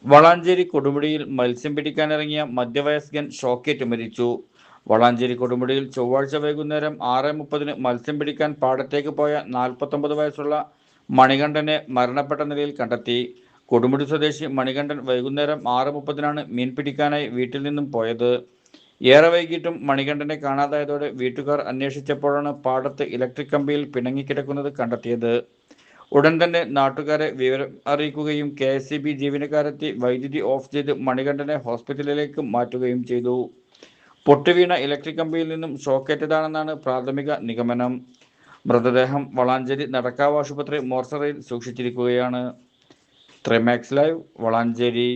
വളാഞ്ചേരി കൊടുമുടിയിൽ മത്സ്യം പിടിക്കാനിറങ്ങിയ മധ്യവയസ്കൻ ഷോക്കേറ്റ് മരിച്ചു. വളാഞ്ചേരി കൊടുമുടിയിൽ ചൊവ്വാഴ്ച വൈകുന്നേരം 6:30 മത്സ്യം പിടിക്കാൻ പാടത്തേക്ക് പോയ 49 വയസ്സുള്ള മണികണ്ഠനെ മരണപ്പെട്ട നിലയിൽ കണ്ടെത്തി. കൊടുമുടി സ്വദേശി മണികണ്ഠൻ വൈകുന്നേരം 6:30 മീൻ പിടിക്കാനായി വീട്ടിൽ നിന്നും പോയത്. ഏറെ വൈകിട്ടും മണികണ്ഠനെ കാണാതായതോടെ വീട്ടുകാർ അന്വേഷിച്ചപ്പോഴാണ് പാടത്ത് ഇലക്ട്രിക് കമ്പിയിൽ പിണങ്ങിക്കിടക്കുന്നത് കണ്ടെത്തിയത്. ഉടൻ തന്നെ നാട്ടുകാരെ വിവരം അറിയിക്കുകയും KSEB ജീവനക്കാരെത്തി വൈദ്യുതി ഓഫ് ചെയ്ത് മണികണ്ഠനെ ഹോസ്പിറ്റലിലേക്ക് മാറ്റുകയും ചെയ്തു. പൊട്ടുവീണ ഇലക്ട്രിക് കമ്പിയിൽ നിന്നും ഷോക്കേറ്റതാണെന്നാണ് പ്രാഥമിക നിഗമനം. മൃതദേഹം വളാഞ്ചേരി നടക്കാവ് ആശുപത്രി മോർച്ചറിയിൽ സൂക്ഷിച്ചിരിക്കുകയാണ്. ത്രിമാക്സ് ലൈവ് വളാഞ്ചേരി.